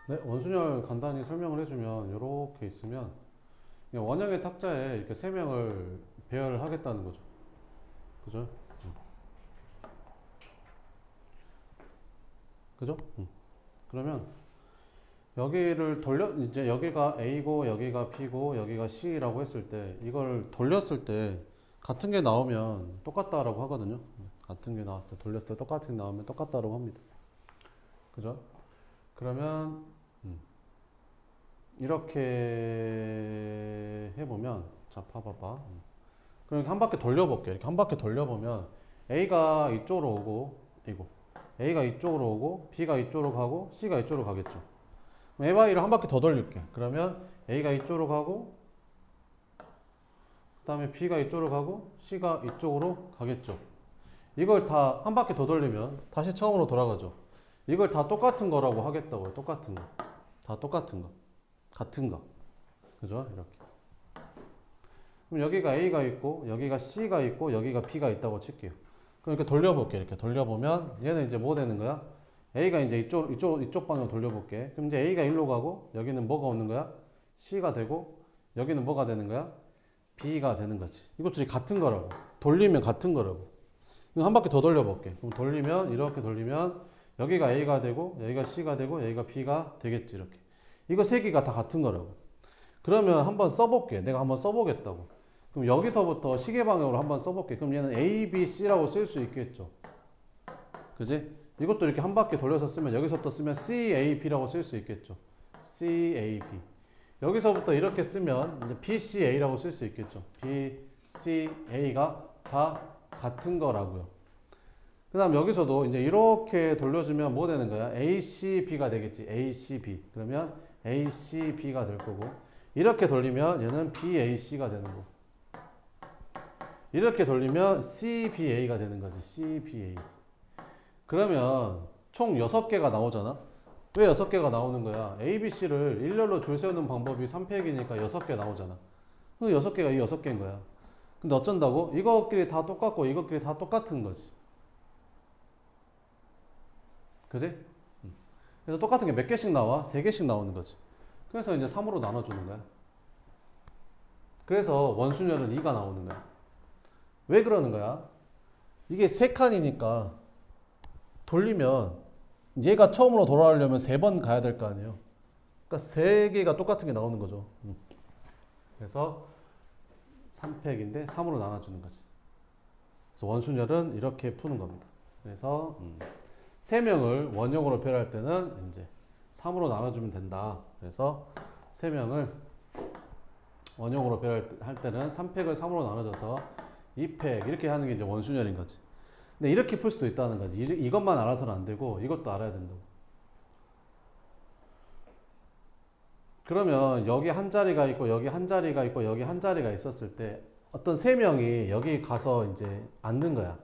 네, 원순열 간단히 설명을 해주면 이렇게 있으면 그냥 원형의 탁자에 이렇게 세 명을 배열을 하겠다는 거죠. 그죠? 그죠? 그러면 여기를 이제 여기가 A고 여기가 B고 여기가 C라고 했을 때 이걸 돌렸을 때 같은 게 나오면 똑같다라고 하거든요. 같은 게 나왔을 때 돌렸을 때 똑같은 게 나오면 똑같다라고 합니다. 그죠? 그러면 이렇게 해보면 자 봐봐봐. 그럼 한 바퀴 돌려볼게. 이렇게 한 바퀴 돌려보면 A가 이쪽으로 오고 이거 A가 이쪽으로 오고 B가 이쪽으로 가고 C가 이쪽으로 가겠죠. 그럼 AY를 한 바퀴 더 돌릴게. 그러면 A가 이쪽으로 가고 그 다음에 B가 이쪽으로 가고 C가 이쪽으로 가겠죠. 이걸 다 한 바퀴 더 돌리면 다시 처음으로 돌아가죠. 이걸 다 똑같은 거라고 하겠다고요. 똑같은 거. 다 똑같은 거. 같은 거. 그죠? 이렇게. 그럼 여기가 A가 있고 여기가 C가 있고 여기가 B가 있다고 칠게요. 그럼 이렇게 돌려볼게. 이렇게 돌려보면 얘는 이제 뭐 되는 거야? A가 이제 이쪽 방향으로 돌려볼게. 그럼 이제 A가 1로 가고 여기는 뭐가 오는 거야? C가 되고 여기는 뭐가 되는 거야? B가 되는 거지. 이것들이 같은 거라고. 돌리면 같은 거라고. 이거 한 바퀴 더 돌려볼게. 그럼 돌리면 이렇게 돌리면 여기가 A가 되고 여기가 C가 되고 여기가 B가 되겠지. 이렇게. 이거 세 개가 다 같은 거라고. 그러면 한번 써볼게. 내가 한번 써보겠다고. 그럼 여기서부터 시계 방향으로 한번 써볼게. 그럼 얘는 A, B, C라고 쓸 수 있겠죠. 그지? 이것도 이렇게 한 바퀴 돌려서 쓰면 여기서부터 쓰면 C, A, B라고 쓸 수 있겠죠. C, A, B. 여기서부터 이렇게 쓰면 이제 B, C, A라고 쓸 수 있겠죠. B, C, A가 다 같은 거라고요. 그 다음 여기서도 이제 이렇게 돌려주면 뭐 되는 거야? A, C, B가 되겠지. A, C, B. 그러면 A, C, B가 될 거고 이렇게 돌리면 얘는 B, A, C가 되는 거고 이렇게 돌리면 C, B, A가 되는 거지. C, B, A. 그러면 총 6개가 나오잖아. 왜 6개가 나오는 거야? A, B, C를 일렬로 줄 세우는 방법이 3팩이니까 6개 나오잖아. 그 6개가 이 6개인 거야. 근데 어쩐다고? 이것끼리 다 똑같고 이것끼리 다 똑같은 거지. 그지? 그래서 똑같은 게 몇 개씩 나와? 3개씩 나오는 거지. 그래서 이제 3으로 나눠주는 거야. 그래서 원순열은 2가 나오는 거야. 왜 그러는 거야? 이게 3칸이니까 돌리면 얘가 처음으로 돌아가려면 3번 가야 될 거 아니에요. 그러니까 3개가 똑같은 게 나오는 거죠. 그래서 3팩인데 3으로 나눠주는 거지. 그래서 원순열은 이렇게 푸는 겁니다. 그래서 3명을 원형으로 표현할 때는 이제 3으로 나눠주면 된다. 그래서 3명을 원형으로 표현할 때는 3팩을 3으로 나눠줘서 2팩 이렇게 하는 게 이제 원순열인 거지. 근데 이렇게 풀 수도 있다는 거지. 이것만 알아서는 안 되고 이것도 알아야 된다고. 그러면 여기 한 자리가 있고 여기 한 자리가 있고 여기 한 자리가 있었을 때 어떤 3명이 여기 가서 이제 앉는 거야.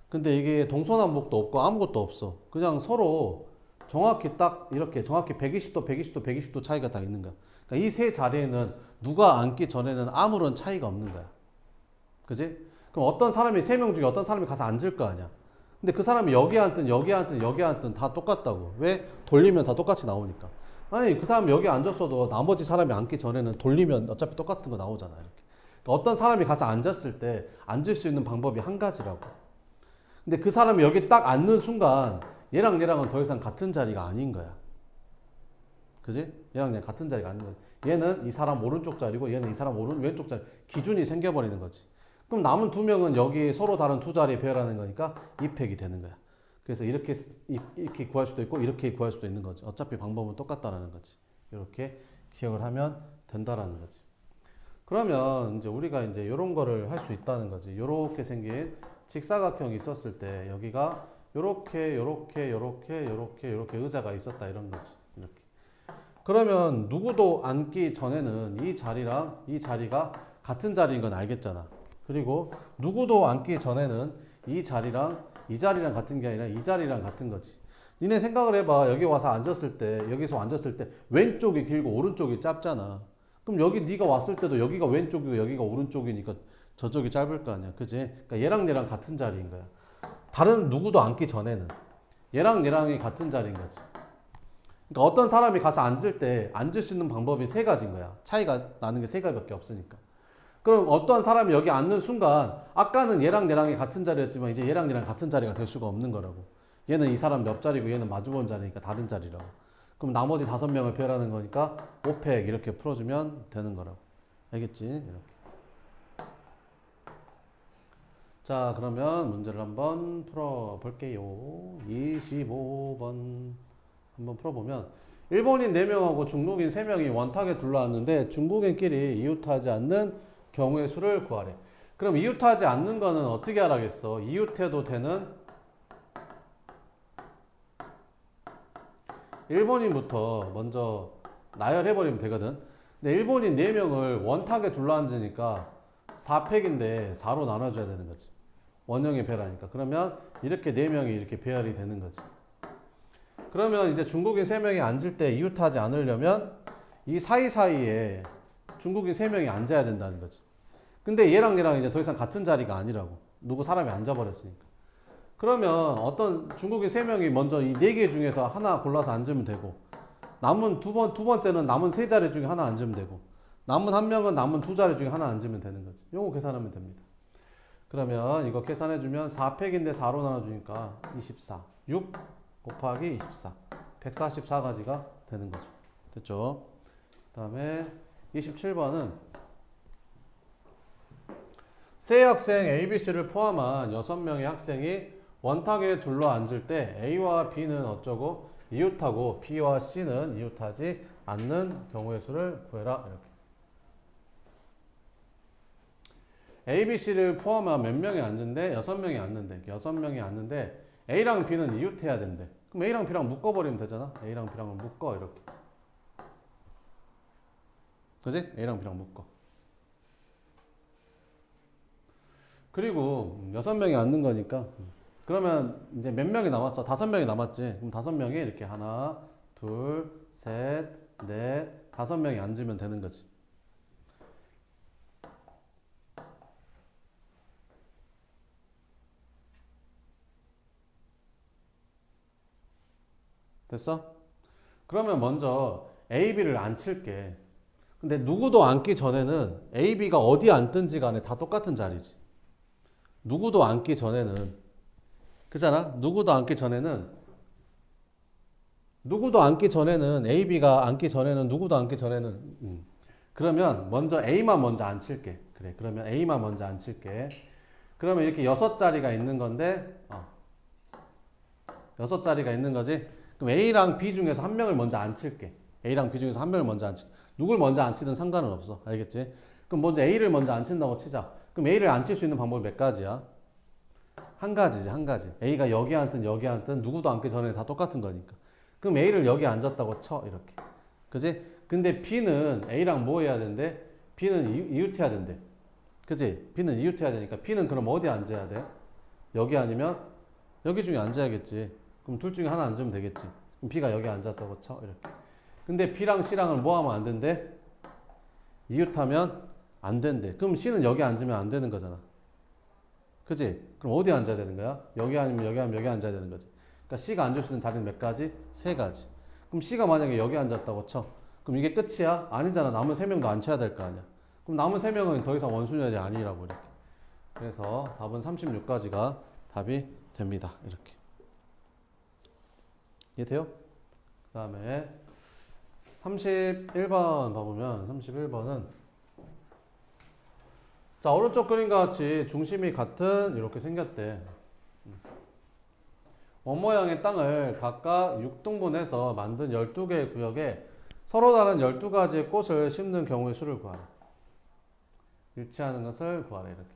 근데 이게 동서남북도 없고 아무것도 없어. 그냥 서로 정확히 딱 이렇게 정확히 120도, 120도, 120도 차이가 딱 있는 거야. 그러니까 이 세 자리에는 누가 앉기 전에는 아무런 차이가 없는 거야. 그지? 그럼 어떤 사람이 3명 중에 어떤 사람이 가서 앉을 거 아니야. 근데 그 사람이 여기 앉든 여기 앉든 여기 앉든 다 똑같다고. 왜? 돌리면 다 똑같이 나오니까. 아니 그 사람 여기 앉았어도 나머지 사람이 앉기 전에는 돌리면 어차피 똑같은 거 나오잖아. 이렇게. 그러니까 어떤 사람이 가서 앉았을 때 앉을 수 있는 방법이 한 가지라고. 근데 그 사람이 여기 딱 앉는 순간 얘랑 얘랑은 더 이상 같은 자리가 아닌 거야. 그지? 얘랑 얘 같은 자리가 아닌 거야. 얘는 이 사람 오른쪽 자리고 얘는 이 사람 왼쪽 자리. 기준이 생겨버리는 거지. 그럼 남은 2명은 여기 서로 다른 2자리에 배열하는 거니까 2팩이 되는 거야. 그래서 이렇게 구할 수도 있고 이렇게 구할 수도 있는 거지. 어차피 방법은 똑같다라는 거지. 이렇게 기억을 하면 된다라는 거지. 그러면 이제 우리가 이제 이런 거를 할 수 있다는 거지. 이렇게 생긴 직사각형이 있었을 때 여기가 요렇게 의자가 있었다 이런 거지. 이렇게. 그러면 누구도 앉기 전에는 이 자리랑 이 자리가 같은 자리인 건 알겠잖아. 그리고 누구도 앉기 전에는 이 자리랑 이 자리랑 같은 게 아니라 이 자리랑 같은 거지. 니네 생각을 해봐. 여기 와서 앉았을 때, 여기서 앉았을 때 왼쪽이 길고 오른쪽이 짧잖아. 그럼 여기 네가 왔을 때도 여기가 왼쪽이고 여기가 오른쪽이니까 저쪽이 짧을 거 아니야. 그지? 그러니까 얘랑 얘랑 같은 자리인 거야. 다른 누구도 앉기 전에는. 얘랑 얘랑이 같은 자리인 거지. 그러니까 어떤 사람이 가서 앉을 때 앉을 수 있는 방법이 세 가지인 거야. 차이가 나는 게 세 가지밖에 없으니까. 그럼 어떤 사람이 여기 앉는 순간 아까는 얘랑 얘랑이 같은 자리였지만 이제 얘랑 얘랑 같은 자리가 될 수가 없는 거라고. 얘는 이 사람 옆자리고 얘는 마주본 자리니까 다른 자리라고. 그럼 나머지 5명을 배열하는 거니까 5팩 이렇게 풀어주면 되는 거라고. 알겠지? 이렇게. 자, 그러면 문제를 한번 풀어볼게요. 25번 한번 풀어보면 일본인 4명하고 중국인 3명이 원탁에 둘러앉는데 중국인끼리 이웃하지 않는 경우의 수를 구하래. 그럼 이웃하지 않는 거는 어떻게 하라겠어? 이웃해도 되는 일본인부터 먼저 나열해버리면 되거든. 근데 일본인 4명을 원탁에 둘러앉으니까 4팩인데 4로 나눠줘야 되는 거지. 원형의 배열하니까. 그러면 이렇게 4명이 이렇게 배열이 되는 거지. 그러면 이제 중국인 3명이 앉을 때 이웃하지 않으려면 이 사이사이에 중국인 3명이 앉아야 된다는 거지. 근데 얘랑 얘랑 이제 더 이상 같은 자리가 아니라고. 누구 사람이 앉아버렸으니까. 그러면 어떤 중국인 3명이 먼저 이 4개 중에서 하나 골라서 앉으면 되고, 남은 두 번째는 남은 3자리 중에 하나 앉으면 되고, 남은 한 명은 남은 2자리 중에 하나 앉으면 되는 거지. 요거 계산하면 됩니다. 그러면 이거 계산해주면 4팩인데 4로 나눠주니까 24. 6 곱하기 24. 144가지가 되는 거죠. 됐죠? 그 다음에 27번은 세 학생 ABC를 포함한 6명의 학생이 원탁에 둘러 앉을 때 A와 B는 어쩌고 이웃하고 B와 C는 이웃하지 않는 경우의 수를 구해라. 이렇게. A, B, C를 포함한 몇 명이 앉는데 6명이 앉는데 6명이 앉는데 A랑 B는 이웃해야 된대. 그럼 A랑 B랑 묶어버리면 되잖아. A랑 B랑은 묶어 이렇게. 그지? A랑 B랑 묶어. 그리고 6명이 앉는 거니까 그러면 이제 몇 명이 남았어? 5명이 남았지. 그럼 5명이 이렇게 하나, 둘, 셋, 넷, 5명이 앉으면 되는 거지. 됐어? 그러면 먼저 A, B를 앉힐게. 근데 누구도 앉기 전에는 A, B가 어디 앉든지 간에 다 똑같은 자리지. 누구도 앉기 전에는 그잖아? 누구도 앉기 전에는 A, B가 앉기 전에는 누구도 앉기 전에는 그러면 먼저 A만 먼저 앉힐게. 그래. 그러면 A만 먼저 앉힐게. 그러면 이렇게 6자리가 있는 건데 6자리가 있는 거지. 그럼 A랑 B 중에서 한 명을 먼저 앉힐게. A랑 B 중에서 한 명을 먼저 앉힐게. 누굴 먼저 앉히든 상관은 없어. 알겠지? 그럼 먼저 A를 먼저 앉힌다고 치자. 그럼 A를 앉힐 수 있는 방법이 몇 가지야? 한 가지지, 한 가지. A가 여기 앉든 여기 앉든 누구도 앉기 전에 다 똑같은 거니까. 그럼 A를 여기 앉았다고 쳐, 이렇게. 그지? 근데 B는 A랑 뭐 해야 된대? B는 이웃해야 된대. 그지? B는 이웃해야 되니까 B는 그럼 어디 앉아야 돼? 여기 아니면 여기 중에 앉아야겠지. 그럼 둘 중에 하나 앉으면 되겠지. 그럼 B가 여기 앉았다고 쳐, 이렇게. 근데 B랑 C랑을 뭐 하면 안 된대? 이웃하면 안 된대. 그럼 C는 여기 앉으면 안 되는 거잖아. 그지? 그럼 어디 앉아야 되는 거야? 여기 아니면 여기 하면 여기 앉아야 되는 거지. 그러니까 C가 앉을 수 있는 자리는 몇 가지? 3가지. 그럼 C가 만약에 여기 앉았다고 쳐. 그럼 이게 끝이야? 아니잖아. 남은 3명도 앉혀야 될 거 아니야. 그럼 남은 3명은 더 이상 원순열이 아니라고 이렇게. 그래서 답은 36가지가 답이 됩니다. 이렇게. 이해돼요? 그 다음에 31번 봐보면 31번은 자, 오른쪽 그림과 같이 중심이 같은 이렇게 생겼대. 원모양의 땅을 각각 6등분해서 만든 12개의 구역에 서로 다른 12가지의 꽃을 심는 경우의 수를 구하라. 일치하는 것을 구하라. 이렇게.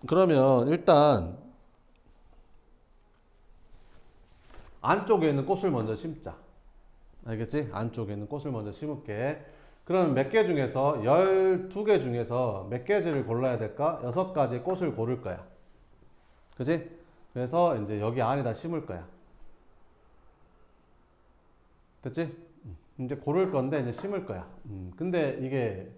그러면 일단 안쪽에 있는 꽃을 먼저 심자. 알겠지? 안쪽에 있는 꽃을 먼저 심을게. 그럼 몇 개 중에서 12개 중에서 몇 개지를 골라야 될까? 6가지의 꽃을 고를 거야. 그지? 그래서 이제 여기 안에다 심을 거야. 됐지? 이제 고를 건데 이제 심을 거야. 근데 이게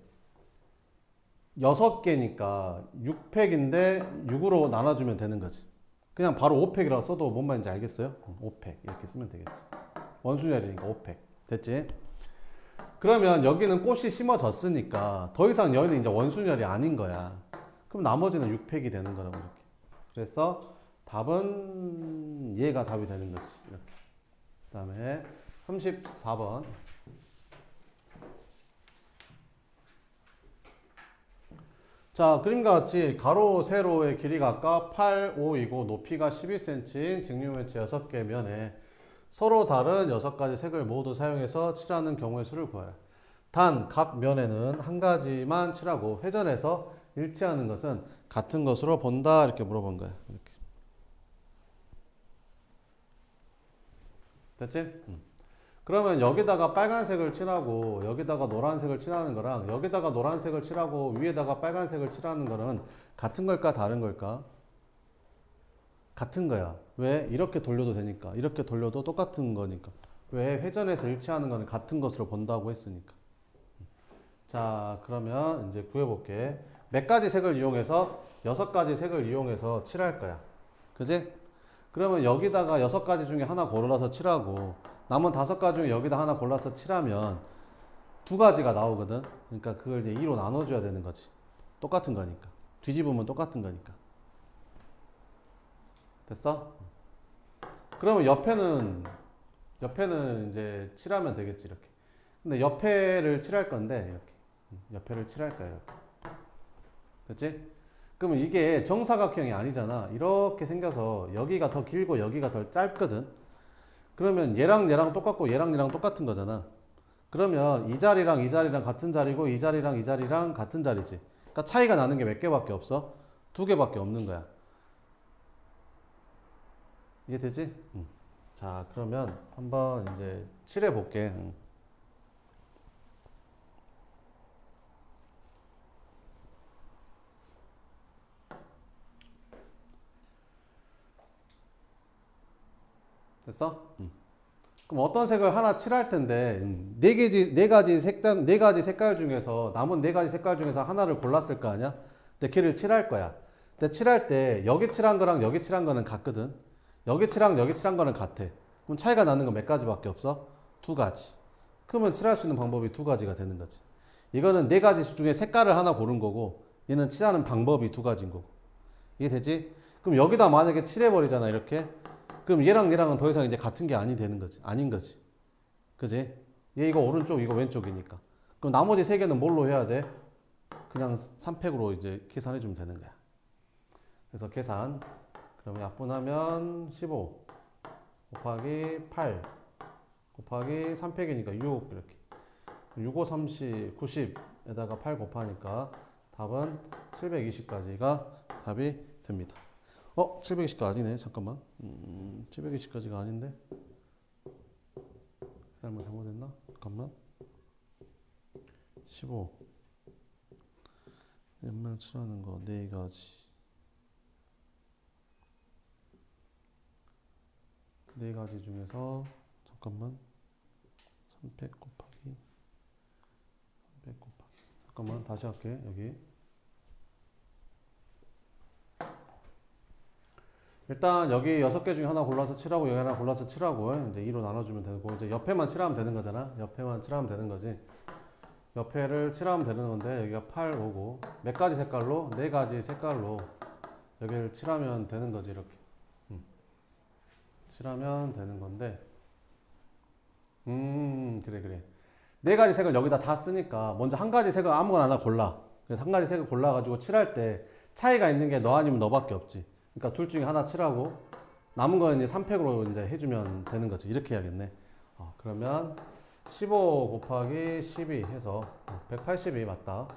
6개니까 6팩인데 6으로 나눠주면 되는 거지. 그냥 바로 5팩이라고 써도 뭔 말인지 알겠어요? 5팩 이렇게 쓰면 되겠지. 원순열이니까 5팩. 됐지? 그러면 여기는 꽃이 심어졌으니까 더 이상 여기는 이제 원순열이 아닌 거야. 그럼 나머지는 6팩이 되는 거라고 이렇게. 그래서 답은 얘가 답이 되는 거지. 이렇게. 그 다음에 34번. 자, 그림과 같이 가로, 세로의 길이가 아까 8, 5이고 높이가 11cm인 직육면체 6개 면에 서로 다른 6가지 색을 모두 사용해서 칠하는 경우의 수를 구하라. 단, 각 면에는 한 가지만 칠하고 회전해서 일치하는 것은 같은 것으로 본다. 이렇게 물어본 거야. 이렇게. 됐지? 그러면 여기다가 빨간색을 칠하고 여기다가 노란색을 칠하는 거랑 여기다가 노란색을 칠하고 위에다가 빨간색을 칠하는 거는 같은 걸까 다른 걸까? 같은 거야. 왜? 이렇게 돌려도 되니까. 이렇게 돌려도 똑같은 거니까. 왜? 회전해서 일치하는 거는 같은 것으로 본다고 했으니까. 자, 그러면 이제 구해볼게. 몇 가지 색을 이용해서 6가지 색을 이용해서 칠할 거야. 그지? 그러면 여기다가 6가지 중에 하나 골라서 칠하고 남은 5가지 중에 여기다 하나 골라서 칠하면 2가지가 나오거든. 그러니까 그걸 이제 2로 나눠줘야 되는 거지. 똑같은 거니까. 뒤집으면 똑같은 거니까. 됐어? 그러면 옆에는 이제 칠하면 되겠지, 이렇게. 근데 옆에를 칠할 건데, 이렇게. 옆에를 칠할 거야, 이렇게. 됐지? 그러면 이게 정사각형이 아니잖아. 이렇게 생겨서 여기가 더 길고 여기가 더 짧거든. 그러면 얘랑 얘랑 똑같고 얘랑 얘랑 똑같은 거잖아. 그러면 이 자리랑 이 자리랑 같은 자리고 이 자리랑 이 자리랑 같은 자리지. 그러니까 차이가 나는 게 몇 개밖에 없어? 2개밖에 없는 거야. 이해 되지? 자, 그러면 한번 이제 칠해 볼게. 됐어? 그럼 어떤 색을 하나 칠할 텐데 네 가지 색깔 중에서 남은 4가지 색깔 중에서 하나를 골랐을 거 아니야? 근데 걔를 칠할 거야. 근데 칠할 때 여기 칠한 거랑 여기 칠한 거는 같거든. 여기 칠한 거는 같아. 그럼 차이가 나는 건 몇 가지밖에 없어? 2가지. 그러면 칠할 수 있는 방법이 2가지가 되는 거지. 이거는 4가지 중에 색깔을 하나 고른 거고 얘는 칠하는 방법이 2가지인 거고. 이게 되지? 그럼 여기다 만약에 칠해버리잖아, 이렇게. 그럼 얘랑 얘랑은 더 이상 이제 같은 게 아니 되는 거지. 아닌 거지. 그지? 얘 이거 오른쪽, 이거 왼쪽이니까. 그럼 나머지 3개는 뭘로 해야 돼? 그냥 3팩으로 이제 계산해주면 되는 거야. 그래서 계산. 그러면 약분하면 15 곱하기 8 곱하기 3팩이니까 6 이렇게. 6, 5, 30, 90에다가 8 곱하니까 답은 720까지가 답이 됩니다. 720가 아니네. 잠깐만. 720까지가 아닌데. 잘못했나? 잠깐만. 15. 연말 칠하는 거 4가지. 4가지 중에서 잠깐만. 3팩 곱하기. 잠깐만. 다시 할게. 여기. 일단 여기 6개 중에 하나 골라서 칠하고 여기 하나 골라서 칠하고 이제 2로 나눠주면 되고 이제 옆에만 칠하면 되는 거잖아. 옆에만 칠하면 되는 거지. 옆에를 칠하면 되는 건데 여기가 8, 5고 몇 가지 색깔로? 4가지 색깔로 여기를 칠하면 되는 거지. 이렇게 칠하면 되는 건데 그래 4가지 색을 여기다 다 쓰니까 먼저 한 가지 색을 아무거나 하나 골라. 그래서 한 가지 색을 골라가지고 칠할 때 차이가 있는 게 너 아니면 너밖에 없지. 그러니까 둘 중에 하나 칠하고 남은 거는 이제 3팩으로 이제 해주면 되는 거지. 이렇게 해야겠네. 그러면 15 곱하기 12 해서 182 맞다.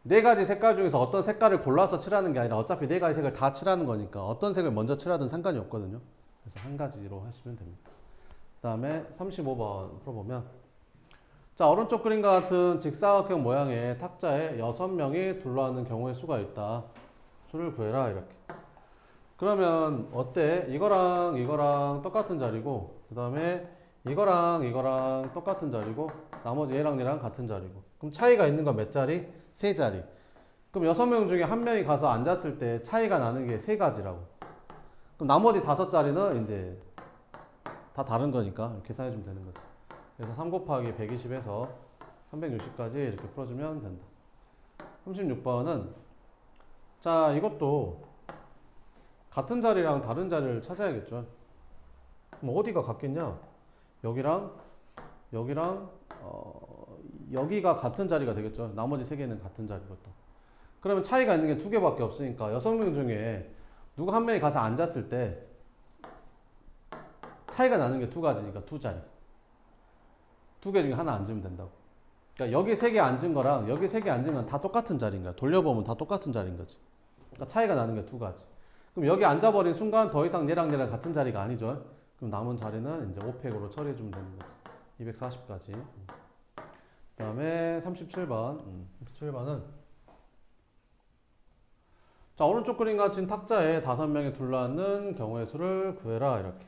4가지 색깔 중에서 어떤 색깔을 골라서 칠하는 게 아니라 어차피 4가지 색을 다 칠하는 거니까 어떤 색을 먼저 칠하든 상관이 없거든요. 그래서 한 가지로 하시면 됩니다. 그 다음에 35번 풀어보면 자, 오른쪽 그림과 같은 직사각형 모양의 탁자에 6명이 둘러앉는 경우의 수가 있다. 수를 구해라. 이렇게. 그러면 어때? 이거랑 똑같은 자리고 그 다음에 이거랑 똑같은 자리고 나머지 얘랑 같은 자리고 그럼 차이가 있는 건 몇 자리? 3자리. 그럼 6명 중에 한 명이 가서 앉았을 때 차이가 나는 게 3가지라고. 그럼 나머지 5자리는 이제 다 다른 거니까 계산해 주면 되는 거죠. 그래서 3 곱하기 120에서 360까지 이렇게 풀어주면 된다. 36번은 자, 이것도 같은 자리랑 다른 자리를 찾아야겠죠. 그럼 어디가 같겠냐? 여기랑 여기가 같은 자리가 되겠죠. 나머지 3개는 같은 자리거든. 그러면 차이가 있는 게 2개밖에 없으니까 6명 중에 누구 한 명이 가서 앉았을 때 차이가 나는 게 2가지니까 2자리. 2개 중에 하나 앉으면 된다고. 그러니까 여기 3개 앉은 거랑 여기 3개 앉은 건 다 똑같은 자리인 거야. 돌려보면 다 똑같은 자리인 거지. 그러니까 차이가 나는 게 2가지. 그럼 여기 앉아버린 순간 더 이상 얘랑 같은 자리가 아니죠. 그럼 남은 자리는 이제 5팩으로 처리해주면 되는 거지. 240까지. 그 다음에 37번. 37번은 자, 오른쪽 그림과 같은 탁자에 5명이 둘러앉는 경우의 수를 구해라. 이렇게.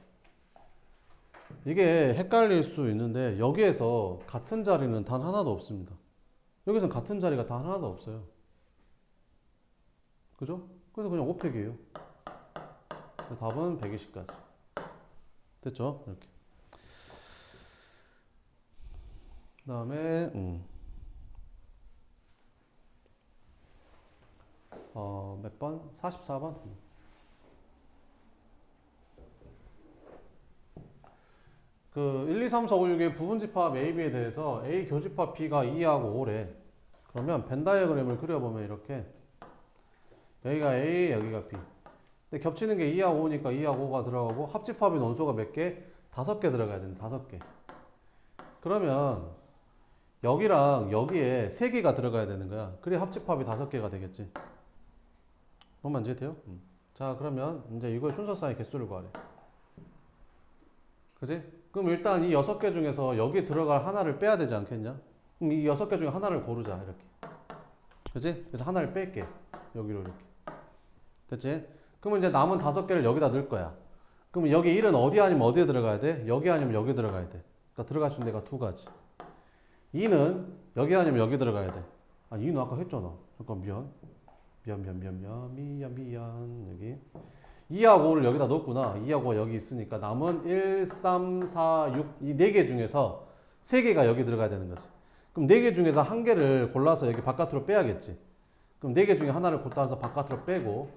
이게 헷갈릴 수 있는데 여기에서 같은 자리는 단 하나도 없습니다. 여기서는 같은 자리가 단 하나도 없어요. 그죠? 그래서 그냥 5팩이에요. 답은 120까지. 됐죠? 이렇게. 그 다음에 몇 번? 44번? 그 1, 2, 3, 4, 5, 6의 부분집합 A, B에 대해서 A 교집합 B가 2하고 5래. 그러면 벤 다이어그램을 그려보면 이렇게 여기가 A, 여기가 B. 근데 겹치는 게 2하고 5니까 2하고 5가 들어가고 합집합의 논소가 몇 개? 5개 들어가야 된다. 5개. 그러면 여기랑 여기에 3개가 들어가야 되는 거야. 그래 합집합이 5개가 되겠지. 뭔 말인지 돼요? 자, 그러면 이제 이걸 순서상의 개수를 구하래. 그지? 그럼 일단 이 6개 중에서 여기 들어갈 하나를 빼야 되지 않겠냐? 그럼 이 6개 중에 하나를 고르자. 이렇게. 그지? 그래서 하나를 뺄게. 여기로 이렇게. 됐지? 그러면 이제 남은 5개를 여기다 넣을 거야. 그러면 여기 1은 어디 아니면 어디에 들어가야 돼? 여기 아니면 여기 들어가야 돼. 그러니까 들어갈 수 있는 데가 2가지. 2는 여기 아니면 여기 들어가야 돼. 아, 2는 아까 했잖아. 잠깐 미안. 여기. 2하고 5를 여기다 넣었구나. 2하고 5가 여기 있으니까 남은 1, 3, 4, 6 이 4개 중에서 3개가 여기 들어가야 되는 거지. 그럼 4개 중에서 한 개를 골라서 여기 바깥으로 빼야겠지. 그럼 4개 중에 하나를 골라서 바깥으로 빼고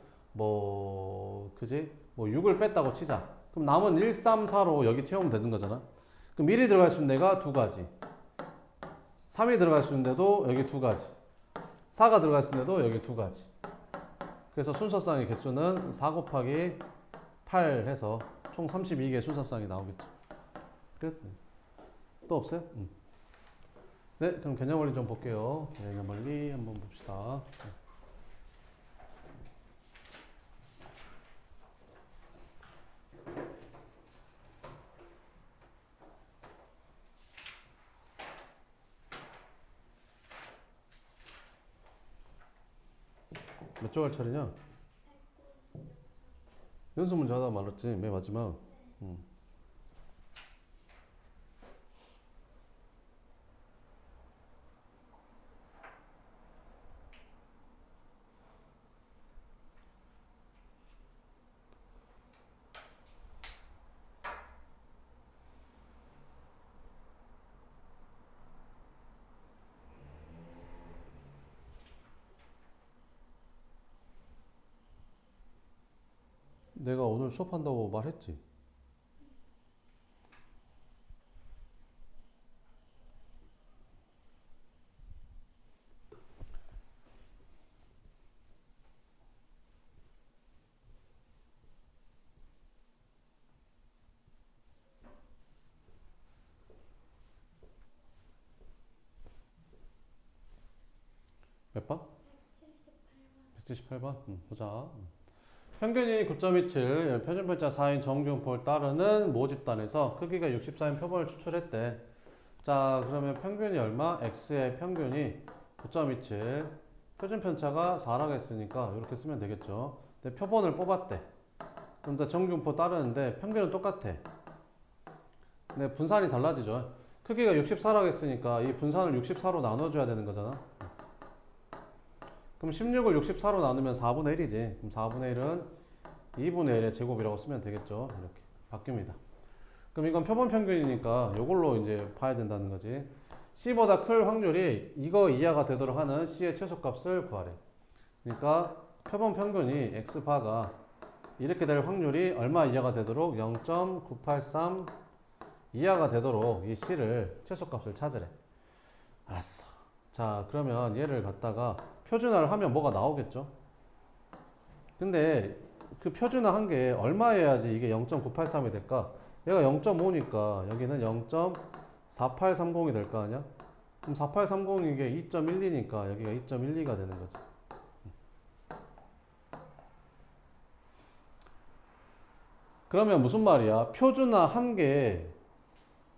그지? 6을 뺐다고 치자. 그럼 남은 1, 3, 4로 여기 채우면 되는 거잖아. 그럼 1이 들어갈 수 있는 데가 2가지. 3이 들어갈 수 있는 데도 여기 2가지. 4가 들어갈 수 있는 데도 여기 2가지. 그래서 순서상의 개수는 4 곱하기 8 해서 총 32개의 순서상이 나오겠죠. 끝. 또 없어요? 네, 그럼 개념원리 좀 볼게요. 개념원리 한번 봅시다. 몇 쪽 할 차례냐? 연습 문제 하다 말았지, 맨 마지막. 내가 오늘 수업한다고 말했지? 몇 번? 178번? 보자. 평균이 9.27, 표준편차 4인 정규분포를 따르는 모집단에서 크기가 64인 표본을 추출했대. 자, 그러면 평균이 얼마? x의 평균이 9.27, 표준편차가 4라고 했으니까 이렇게 쓰면 되겠죠. 근데 표본을 뽑았대. 그럼 이제 정규분포 따르는데 평균은 똑같아. 근데 분산이 달라지죠. 크기가 64라고 했으니까 이 분산을 64로 나눠줘야 되는 거잖아. 그럼 16을 64로 나누면 4분의 1이지. 그럼 4분의 1은 2분의 1의 제곱이라고 쓰면 되겠죠. 이렇게 바뀝니다. 그럼 이건 표본 평균이니까 이걸로 이제 봐야 된다는 거지. C보다 클 확률이 이거 이하가 되도록 하는 C의 최소값을 구하래. 그러니까 표본 평균이 X바가 이렇게 될 확률이 얼마 이하가 되도록 0.983 이하가 되도록 이 C를 최소값을 찾으래. 알았어. 자, 그러면 얘를 갖다가 표준화를 하면 뭐가 나오겠죠? 근데 그 표준화한 게 얼마여야지 이게 0.983이 될까? 얘가 0.5니까 여기는 0.4830이 될 거 아니야? 그럼 4830 이게 2.12니까 여기가 2.12가 되는 거지. 그러면 무슨 말이야? 표준화한 게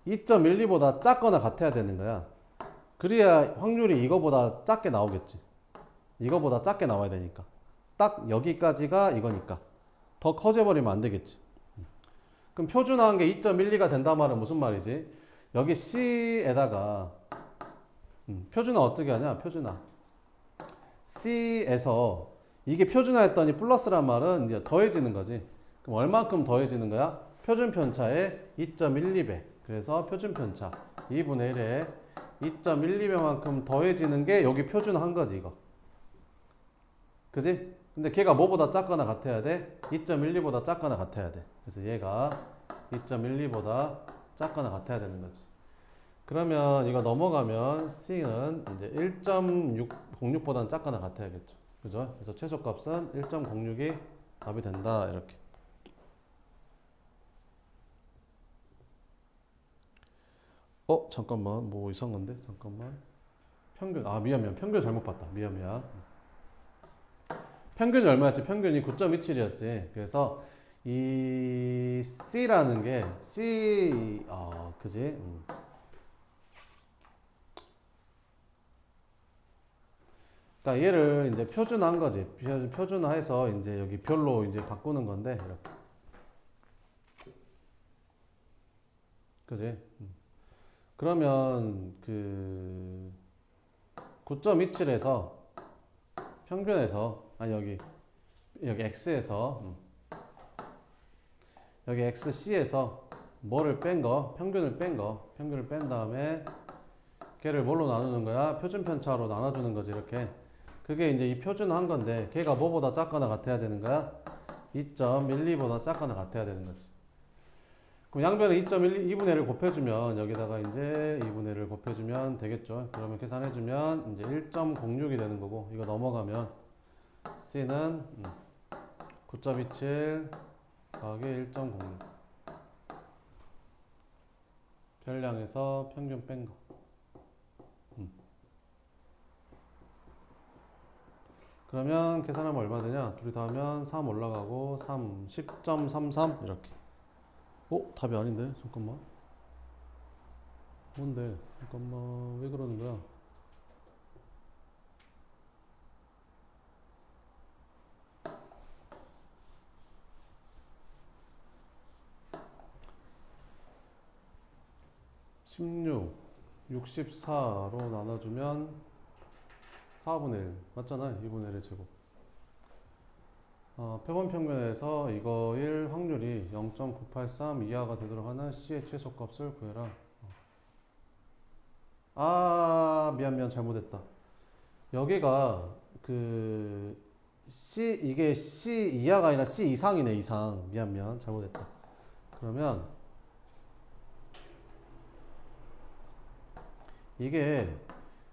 2.12보다 작거나 같아야 되는 거야. 그래야 확률이 이거보다 작게 나오겠지. 이거보다 작게 나와야 되니까. 딱 여기까지가 이거니까. 더 커져버리면 안 되겠지. 그럼 표준화한 게 2.12가 된단 말은 무슨 말이지? 여기 C에다가 표준화 어떻게 하냐? 표준화. C에서 이게 표준화했더니 플러스란 말은 이제 더해지는 거지. 그럼 얼만큼 더해지는 거야? 표준 편차의 2.12배. 그래서 표준 편차 2분의 1에 2.12배만큼 더해지는 게 여기 표준화한 거지, 이거. 그지? 근데 걔가 뭐보다 작거나 같아야 돼? 2.12보다 작거나 같아야 돼. 그래서 얘가 2.12보다 작거나 같아야 되는 거지. 그러면 이거 넘어가면 C는 이제 1.606보다는 작거나 같아야겠죠. 그죠? 그래서 최소값은 1.06이 답이 된다. 이렇게. 잠깐만. 뭐 이상한데? 잠깐만. 평균. 미안. 평균 잘못 봤다. 미안. 평균이 얼마였지? 평균이 9.27이었지. 그래서 이 C라는 게 그지? 그러니까 얘를 이제 표준화한 거지. 표준화해서 이제 여기 별로 이제 바꾸는 건데 이렇게. 그지? 그러면 그 9.27에서 평균에서 여기 X에서 여기 XC에서 뭐를 뺀 거? 평균을 뺀 다음에 걔를 뭘로 나누는 거야? 표준 편차로 나눠주는 거지. 이렇게. 그게 이제 이 표준화한 건데 걔가 뭐보다 작거나 같아야 되는 거야? 2.12보다 작거나 같아야 되는 거지. 그럼 양변에 2.2분의 1을 곱해주면 여기다가 이제 2분의 1을 곱해주면 되겠죠. 그러면 계산해주면 이제 1.06이 되는 거고 이거 넘어가면 C는 9.27 더하기 1.06 별량에서 평균 뺀 거. 그러면 계산하면 얼마 되냐? 둘이 다 하면 3 올라가고 3, 10.33 이렇게. 답이 아닌데? 잠깐만. 뭔데? 잠깐만. 왜 그러는 거야? (16) 64로 나눠주면 4분의 1 맞잖아. 2분의 1의 제곱. 표본 평균에서 이거 1 확률이 0.983 이하가 되도록 하는 C의 최소값을 구해라. 미안 잘못했다. 여기가 그 C 이게 C 이하가 아니라 C 이상이네. 이상. 미안 잘못했다. 그러면 이게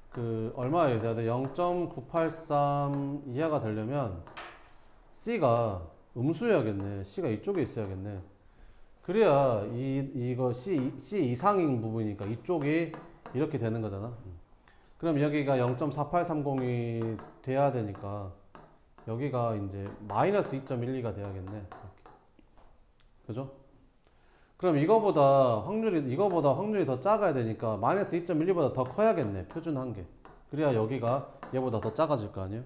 그 얼마예요? 0.983 이하가 되려면 C가 음수여야겠네. C가 이쪽에 있어야겠네. 그래야 이거 C 이상인 부분이니까 이쪽이 이렇게 되는 거잖아. 그럼 여기가 0.4830이 돼야 되니까 여기가 이제 마이너스 2.12가 돼야겠네. 이렇게. 그죠? 그럼 이거보다 확률이 더 작아야 되니까 마이너스 2.12보다 더 커야겠네. 표준한 게. 그래야 여기가 얘보다 더 작아질 거 아니에요?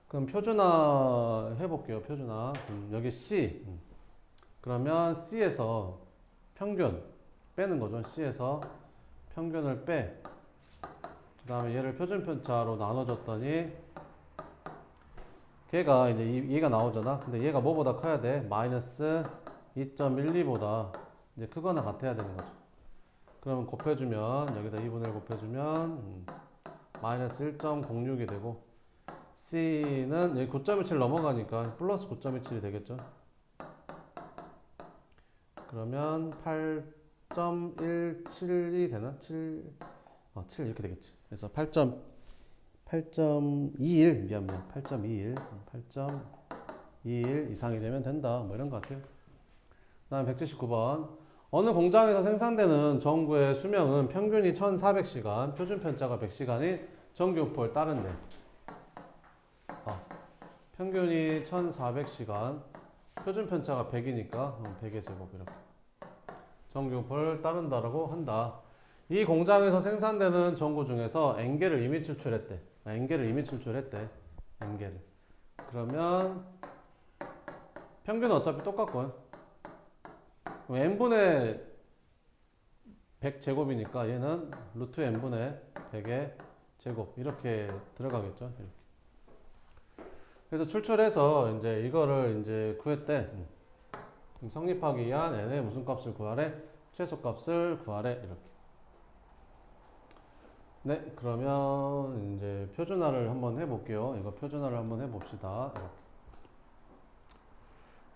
그럼 표준화 해볼게요. 표준화. 여기 C. 그러면 C에서 평균 빼는 거죠. C에서 평균을 빼. 다음에 얘를 표준편차로 나눠줬더니 걔가 이제 얘가 나오잖아. 근데 얘가 뭐보다 커야 돼? 마이너스 2.12보다 이제 크거나 같아야 되는 거죠. 그러면 곱해주면 여기다 2분의 1 곱해주면 마이너스 1.06이 되고 C는 여기 9.17 넘어가니까 플러스 9.27이 되겠죠. 그러면 8.17이 되나? 7 이렇게 되겠지. 그래서 8.21 미안 8.21 이상이 되면 된다. 뭐 이런 것 같아요. 다음 179번. 어느 공장에서 생산되는 전구의 수명은 평균이 1400시간, 표준 편차가 100시간인 전기요법을 따른대. 평균이 1400시간, 표준 편차가 100이니까 100의 제곱 이렇게. 전기요법을 따른다라고 한다. 이 공장에서 생산되는 전구 중에서 N개를 이미 추출했대. N개를 이미 추출했대. N개를. 그러면 평균은 어차피 똑같거든. 그럼 N분의 100제곱이니까 얘는 루트 N분의 100의 제곱 이렇게 들어가겠죠. 이렇게. 그래서 출출해서 이제 이거를 이제 구했대. 성립하기 위한 N의 무슨 값을 구하래? 최소값을 구하래. 이렇게. 네, 그러면 이제 표준화를 한번 해볼게요. 이거 표준화를 한번 해봅시다. 이렇게.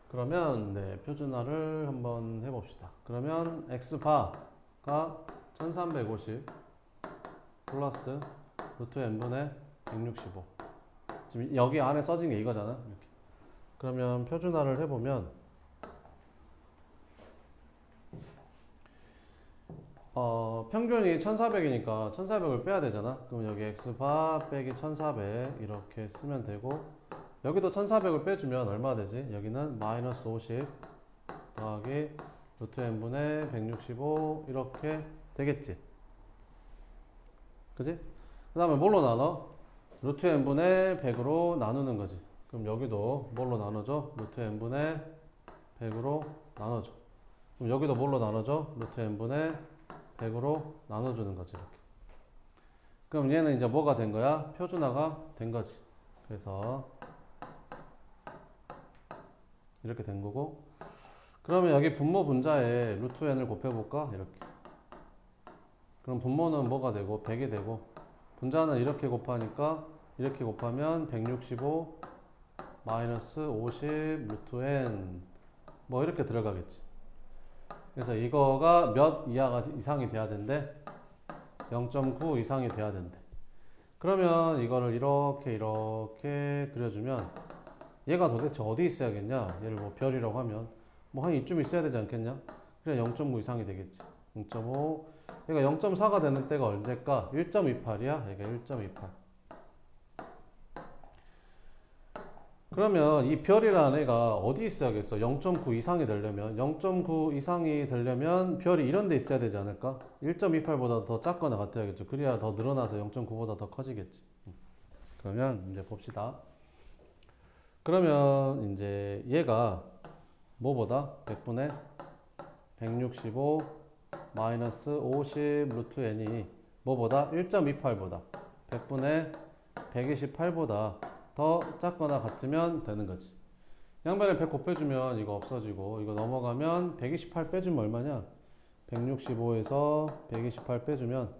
그러면 네, 표준화를 한번 해봅시다. 그러면 x바가 1350 플러스 루트 n분의 165. 지금 여기 안에 써진 게 이거잖아. 이렇게. 그러면 표준화를 해보면 평균이 1400이니까 1400을 빼야 되잖아. 그럼 여기 x바 빼기 1400 이렇게 쓰면 되고 여기도 1400을 빼주면 얼마 되지? 여기는 마이너스 50 더하기 루트 n분의 165 이렇게 되겠지. 그지? 그 다음에 뭘로 나눠? 루트 n분의 100으로 나누는 거지. 그럼 여기도 뭘로 나눠줘? 루트 n분의 100으로 나눠줘. 그럼 여기도 뭘로 나눠줘? 루트 n분의 100으로 나눠주는 거지. 이렇게. 그럼 얘는 이제 뭐가 된 거야? 표준화가 된 거지. 그래서 이렇게 된 거고. 그러면 여기 분모 분자에 루트 n을 곱해볼까? 이렇게. 그럼 분모는 뭐가 되고? 100이 되고. 분자는 이렇게 곱하니까 이렇게 곱하면 165 마이너스 50 루트 n 뭐 이렇게 들어가겠지. 그래서 이거가 몇 이상이 돼야 된대? 0.9 이상이 돼야 된대. 그러면 이거를 이렇게 그려주면 얘가 도대체 어디 있어야겠냐? 얘를 뭐 별이라고 하면 뭐 한 이쯤 있어야 되지 않겠냐? 그래 0.9 이상이 되겠지. 0.5 얘가 0.4가 되는 때가 언제일까? 1.28이야. 얘가 1.28. 그러면 이 별이라는 애가 어디 있어야겠어? 0.9 이상이 되려면 0.9 이상이 되려면 별이 이런 데 있어야 되지 않을까? 1.28보다 더 작거나 같아야겠죠. 그래야 더 늘어나서 0.9보다 더 커지겠지. 그러면 이제 봅시다. 그러면 이제 얘가 뭐보다? 100분의 165 마이너스 50 루트 n이 뭐보다? 1.28보다 100분의 128보다 더 작거나 같으면 되는 거지. 양변에 100 곱해주면 이거 없어지고 이거 넘어가면 128 빼주면 얼마냐? 165에서 128 빼주면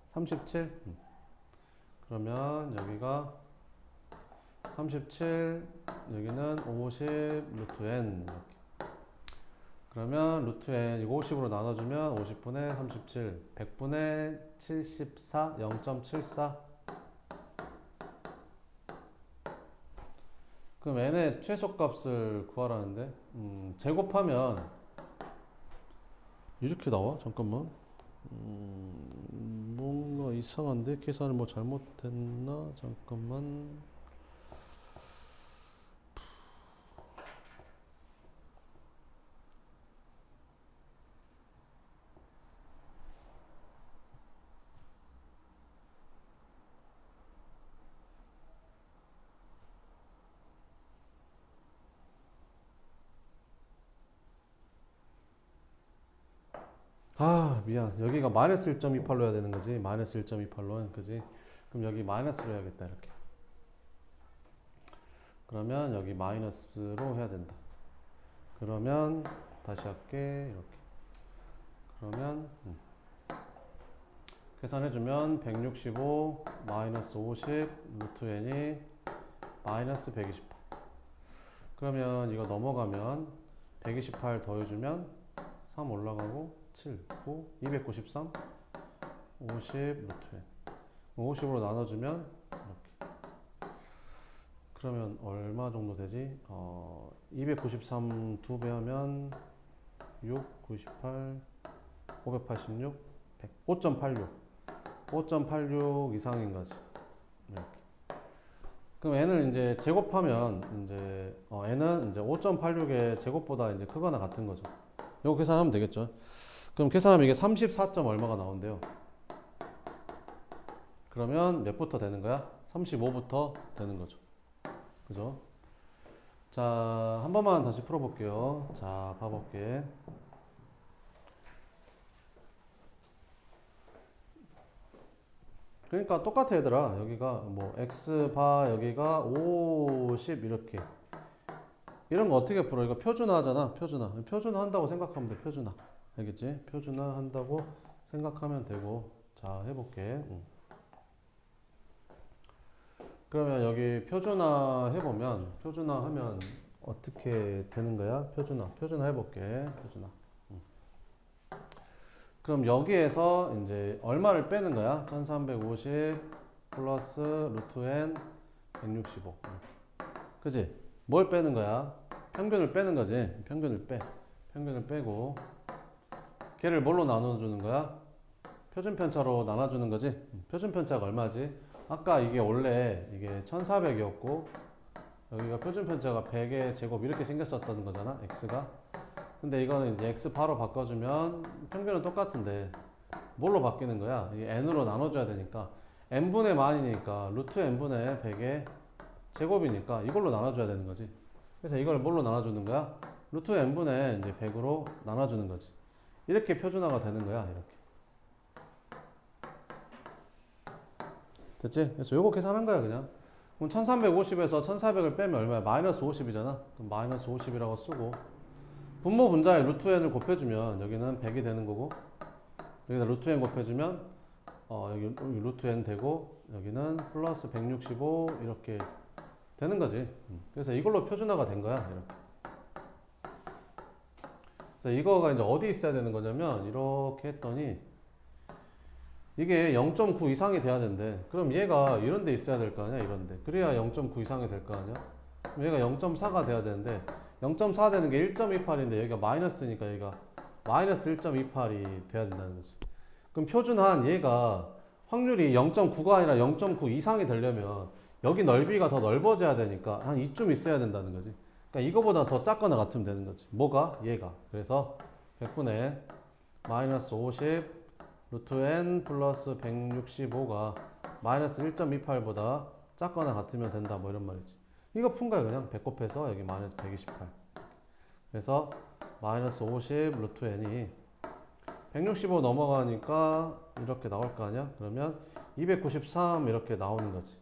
37 그러면 여기가 37 여기는 50 루트 n 이렇게. 그러면 루트 n 이거 50으로 나눠주면 50분의 37 100분의 74 0.74 그럼 n의 최소값을 구하라는데 제곱하면 이렇게 나와? 잠깐만 뭔가 이상한데? 계산을 뭐 잘못했나? 잠깐만 아 미안, 여기가 마이너스 1.28로 해야 되는 거지. 마이너스 1.28로, 그지? 그럼 여기 마이너스로 해야겠다. 이렇게. 그러면 여기 마이너스로 해야 된다. 그러면 다시 할게. 이렇게. 그러면 계산해주면 165 마이너스 50 루트 n이 마이너스 128. 그러면 이거 넘어가면 128 더해주면 3 올라가고 7, 9, 293, 50 루트 n. 50으로 나눠주면 이렇게. 그러면 얼마 정도 되지? 293 2배 하면 6, 98, 586, 100, 5.86. 5.86 이상인 거지. 이렇게. 그럼 n을 이제 제곱하면 이제 n은 이제 5.86의 제곱보다 이제 크거나 같은 거죠. 이거 계산하면 되겠죠. 그럼 계산하면 이게 34. 얼마가 나온대요. 그러면 몇부터 되는 거야? 35부터 되는 거죠. 그죠? 자, 한 번만 다시 풀어볼게요. 자, 봐볼게. 그러니까 똑같아 얘들아. 여기가 뭐 x바 여기가 50 이렇게. 이런 거 어떻게 풀어? 이거 표준화 하잖아. 표준화 한다고 생각하면 돼. 표준화. 알겠지? 표준화 한다고 생각하면 되고. 자, 해볼게. 그러면 여기 표준화 해보면, 표준화 하면 어떻게 되는 거야? 표준화 해볼게. 표준화. 그럼 여기에서 이제 얼마를 빼는 거야? 1350 플러스 루트 n 165. 그지? 뭘 빼는 거야? 평균을 빼는 거지. 평균을 빼고. 걔를 뭘로 나눠주는 거야? 표준편차로 나눠주는 거지. 표준편차가 얼마지? 아까 이게 원래 이게 1400이었고 여기가 표준편차가 100의 제곱 이렇게 생겼었다는 거잖아. x가. 근데 이거는 이제 x 바로 바꿔주면 평균은 똑같은데 뭘로 바뀌는 거야? 이게 n으로 나눠줘야 되니까 n분의 만이니까 루트 n분의 100의 제곱이니까 이걸로 나눠줘야 되는 거지. 그래서 이걸 뭘로 나눠주는 거야? 루트 n분의 이제 100으로 나눠주는 거지. 이렇게 표준화가 되는 거야. 이렇게. 됐지? 그래서 요거 계산한 거야 그냥. 그럼 1350에서 1400을 빼면 얼마야? 마이너스 50이잖아. 그럼 마이너스 50이라고 쓰고 분모 분자에 루트 n을 곱해주면 여기는 100이 되는 거고 여기다 루트 n 곱해주면 여기 루트 n 되고 여기는 플러스 165 이렇게 되는 거지. 그래서 이걸로 표준화가 된 거야. 이렇게. 그래서 이거가 이제 어디 있어야 되는 거냐면 이렇게 했더니 이게 0.9 이상이 돼야 된대. 그럼 얘가 이런 데 있어야 될 거 아니야? 이런 데. 그래야 0.9 이상이 될 거 아니야? 그럼 얘가 0.4가 돼야 되는데 0.4 되는 게 1.28인데 여기가 마이너스니까 여기가 마이너스 1.28이 돼야 된다는 거지. 그럼 표준한 얘가 확률이 0.9가 아니라 0.9 이상이 되려면 여기 넓이가 더 넓어져야 되니까 한 이쯤 있어야 된다는 거지. 그러니까 이거보다 더 작거나 같으면 되는 거지. 뭐가? 얘가. 그래서 100분의 마이너스 50 루트 n 플러스 165가 마이너스 1.28보다 작거나 같으면 된다. 뭐 이런 말이지. 이거 푼 거야 그냥. 100 곱해서 여기 마이너스 128. 그래서 마이너스 50 루트 n이 165 넘어가니까 이렇게 나올 거 아니야? 그러면 293 이렇게 나오는 거지.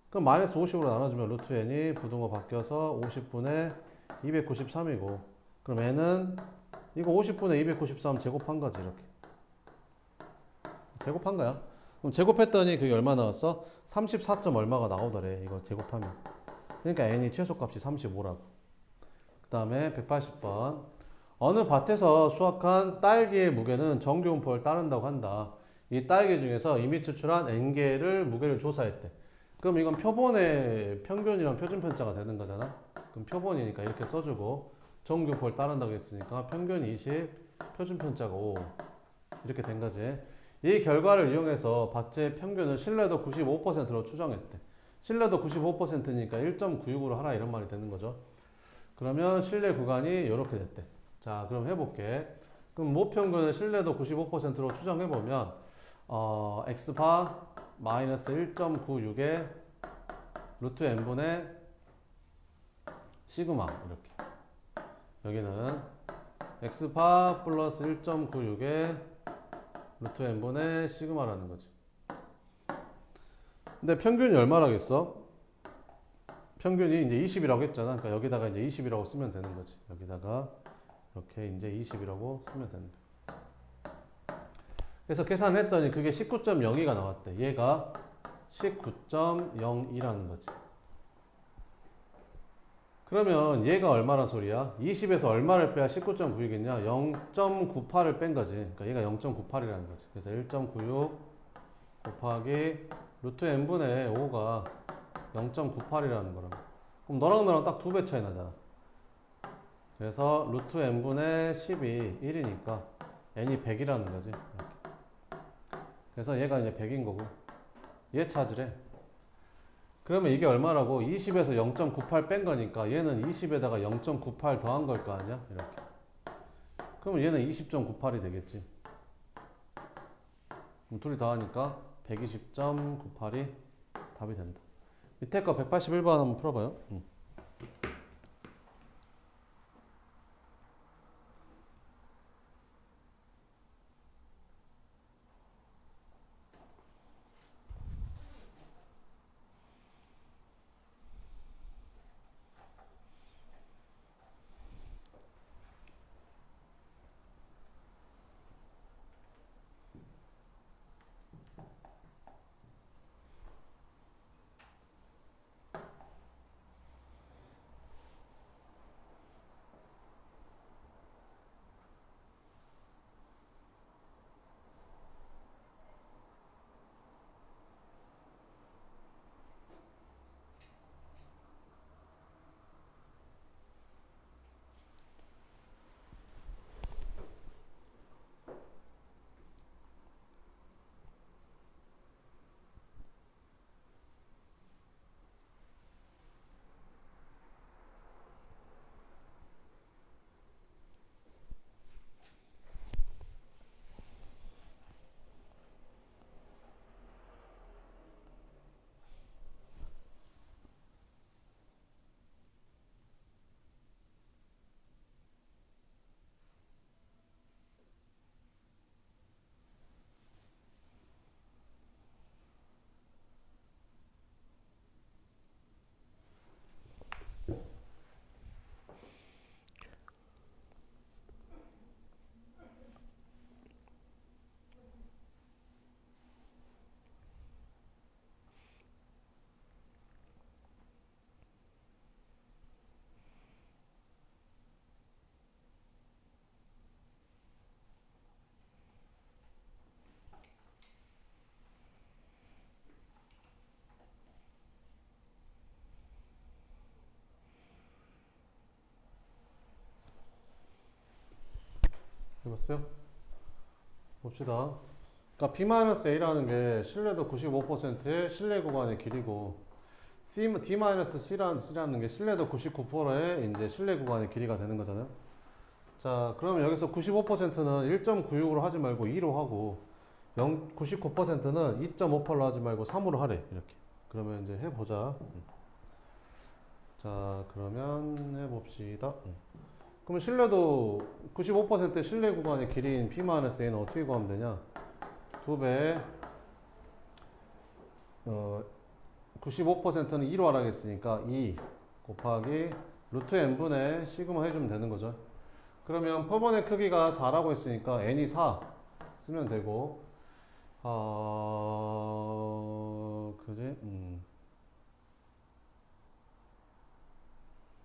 그럼 마이너스 50으로 나눠주면 루트 n이 부등호 바뀌어서 50분의 293이고 그럼 n은 이거 50분의 293 제곱한 거지. 이렇게 제곱한 거야. 그럼 제곱했더니 그게 얼마 나왔어? 34. 얼마가 나오더래. 이거 제곱하면. 그러니까 n이 최소값이 35라고. 그 다음에 180번. 어느 밭에서 수확한 딸기의 무게는 정규분포를 따른다고 한다. 이 딸기 중에서 이미 추출한 n개를 무게를 조사했대. 그럼 이건 표본의 평균이랑 표준편차가 되는 거잖아. 그럼 표본이니까 이렇게 써주고 정규분포를 따른다고 했으니까 평균 20, 표준편차가 5 이렇게 된 거지. 이 결과를 이용해서 밭의 평균을 신뢰도 95%로 추정했대. 신뢰도 95%니까 1.96으로 하라 이런 말이 되는 거죠. 그러면 신뢰 구간이 이렇게 됐대. 자, 그럼 해볼게. 그럼 모평균을 신뢰도 95%로 추정해보면 x바 마이너스 1.96에 루트 n분의 시그마 이렇게. 여기는 x바 플러스 1.96에 루트 n분의 시그마라는 거지. 근데 평균이 얼마라겠어? 평균이 이제 20이라고 했잖아. 그러니까 여기다가 이제 20이라고 쓰면 되는 거지. 여기다가 이렇게 이제 20이라고 쓰면 되는 거야. 그래서 계산을 했더니 그게 19.02가 나왔대. 얘가 19.02라는 거지. 그러면 얘가 얼마나 소리야? 20에서 얼마를 빼야 19.96이겠냐? 0.98을 뺀 거지. 그러니까 얘가 0.98이라는 거지. 그래서 1.96 곱하기 루트 n분의 5가 0.98이라는 거라고. 그럼 너랑 나랑 딱 2배 차이 나잖아. 그래서 루트 n분의 10이 1이니까 n이 100이라는 거지. 그래서 얘가 이제 100인 거고 얘 찾으래. 그러면 이게 얼마라고? 20에서 0.98 뺀 거니까 얘는 20에다가 0.98 더한 걸 거 아니야? 이렇게. 그러면 얘는 20.98이 되겠지. 그럼 둘이 더하니까 120.98이 답이 된다. 밑에 거 181번 한번 풀어봐요. 해봤어요? 봅시다. 그러니까 B-A라는 게 신뢰도 95%의 신뢰 구간의 길이고 D-C라는 게 신뢰도 99%의 이제 신뢰 구간의 길이가 되는 거잖아요. 자, 그러면 여기서 95%는 1.96으로 하지 말고 2로 하고 99%는 2.58로 하지 말고 3으로 하래. 이렇게. 그러면 이제 해보자. 자, 그러면 해봅시다. 그러면 신뢰도 95%의 신뢰 구간의 길이인 P-A는 어떻게 구하면 되냐? 2배 95%는 2로 하라겠으니까 2 곱하기 루트 n분의 시그마 해주면 되는 거죠. 그러면 표본의 크기가 4라고 했으니까 n이 4 쓰면 되고 그지?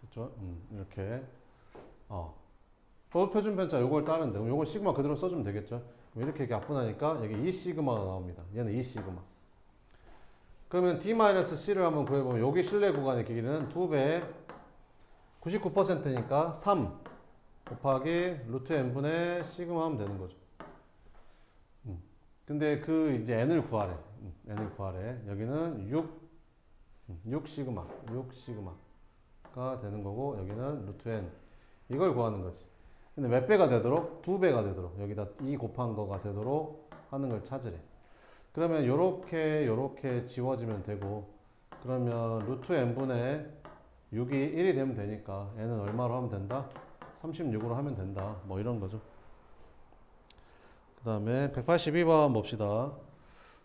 됐죠? 이렇게 표준 편차 요걸 따는데 요걸 시그마 그대로 써주면 되겠죠? 이렇게 약분하니까 여기 2 시그마가 나옵니다. 얘는 2 시그마. 그러면 D-C를 한번 구해보면 여기 신뢰 구간의 길이는 2배 99%니까 3 곱하기 루트 n분의 시그마 하면 되는 거죠. 근데 그 이제 n을 구하래. n을 구하래. 여기는 6 시그마가 되는 거고 여기는 루트 n 이걸 구하는 거지. 근데 몇 배가 되도록? 2배가 되도록 여기다 2 곱한 거가 되도록 하는 걸 찾으래. 그러면 요렇게 지워지면 되고 그러면 루트 n분의 6이 1이 되면 되니까 n은 얼마로 하면 된다? 36으로 하면 된다. 뭐 이런 거죠. 그 다음에 182번 봅시다.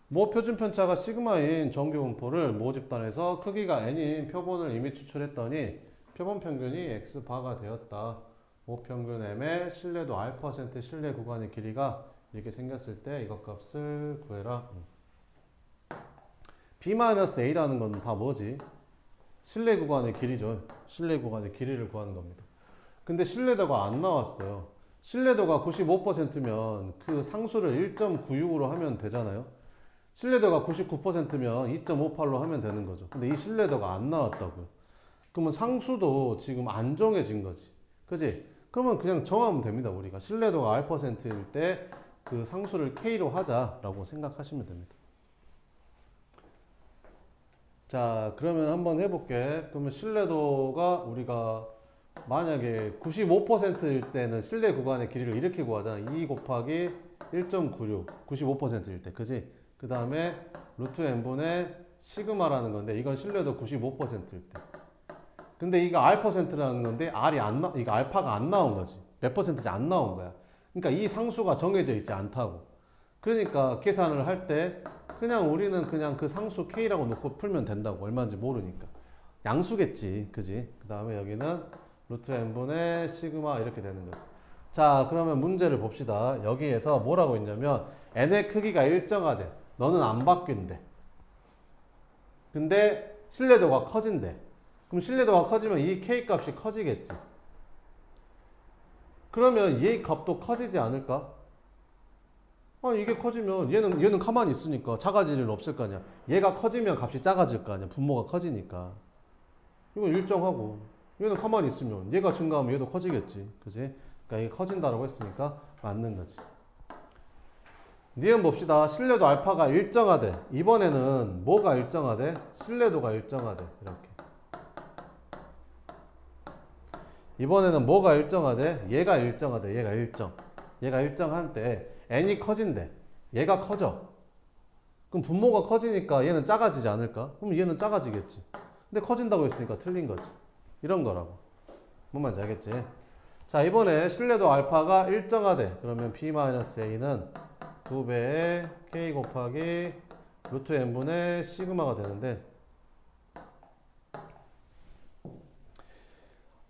모 표준편차가 시그마인 정규분포를 모 집단에서 크기가 n인 표본을 이미 추출했더니 표본 평균이 x바가 되었다. 모 평균 m의 신뢰도 R% 신뢰 구간의 길이가 이렇게 생겼을 때 이것 값을 구해라. B-A라는 건 다 뭐지? 신뢰 구간의 길이죠. 신뢰 구간의 길이를 구하는 겁니다. 근데 신뢰도가 안 나왔어요. 신뢰도가 95%면 그 상수를 1.96으로 하면 되잖아요. 신뢰도가 99%면 2.58로 하면 되는 거죠. 근데 이 신뢰도가 안 나왔다고요. 그러면 상수도 지금 안 정해진 거지. 그지? 그러면 그냥 정하면 됩니다. 우리가 신뢰도가 R%일 때 그 상수를 K로 하자라고 생각하시면 됩니다. 자, 그러면 한번 해볼게. 그러면 신뢰도가 우리가 만약에 95%일 때는 신뢰 구간의 길이를 이렇게 구하잖아. 2 곱하기 1.96, 95%일 때, 그지? 그 다음에 루트 n분의 시그마라는 건데 이건 신뢰도 95%일 때. 근데 이거 R%라는 건데 R이 이거 알파가 안 나온 거지. 몇 퍼센트인지 안 나온 거야. 그러니까 이 상수가 정해져 있지 않다고. 그러니까 계산을 할 때 그냥 우리는 그냥 그 상수 K라고 놓고 풀면 된다고. 얼마인지 모르니까. 양수겠지. 그지? 그 다음에 여기는 루트 n분의 시그마 이렇게 되는 거지. 자, 그러면 문제를 봅시다. 여기에서 뭐라고 있냐면 n의 크기가 일정하대. 너는 안 바뀐대. 근데 신뢰도가 커진대. 그럼 신뢰도가 커지면 이 K 값이 커지겠지. 그러면 얘 값도 커지지 않을까? 이게 커지면 얘는 가만히 있으니까 작아질 일 없을 거 아니야. 얘가 커지면 값이 작아질 거 아니야. 분모가 커지니까. 이건 일정하고 얘는 가만히 있으면 얘가 증가하면 얘도 커지겠지. 그지? 그러니까 이게 커진다라고 했으니까 맞는 거지. 니은 봅시다. 신뢰도 알파가 일정하대. 이번에는 뭐가 일정하대? 신뢰도가 일정하대. 이렇게. 이번에는 뭐가 일정하대? 얘가 일정하대. 얘가 일정. 얘가 일정한 때 n이 커진대. 얘가 커져. 그럼 분모가 커지니까 얘는 작아지지 않을까? 그럼 얘는 작아지겠지. 근데 커진다고 했으니까 틀린 거지. 이런 거라고. 뭔 말인지 알겠지? 자, 이번에 신뢰도 알파가 일정하대. 그러면 B-A는 2배의 K 곱하기 루트 n분의 시그마가 되는데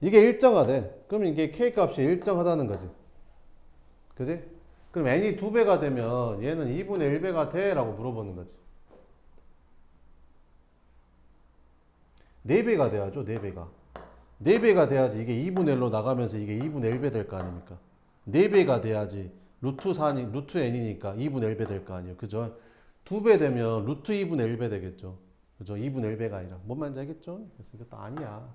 이게 일정하대. 그럼 이게 K 값이 일정하다는 거지. 그지? 그럼 n이 2배가 되면 얘는 2분의 1배가 돼? 라고 물어보는 거지. 4배가 돼야죠. 4배가. 4배가 돼야지 이게 2분의 1로 나가면서 이게 2분의 1배 될 거 아닙니까? 4배가 돼야지 루트 n이니까 2분의 1배 될 거 아니에요. 그죠? 2배 되면 루트 2분의 1배 되겠죠. 그죠? 2분의 1배가 아니라. 뭔 말인지 알겠죠? 그래서 이것도 아니야.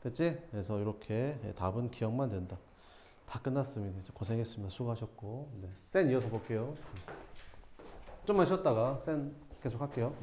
됐지? 그래서 이렇게 답은 기억만 된다. 다 끝났습니다. 이제 고생했습니다. 수고하셨고. 네. 센 이어서 볼게요. 좀만 쉬었다가 센 계속 할게요.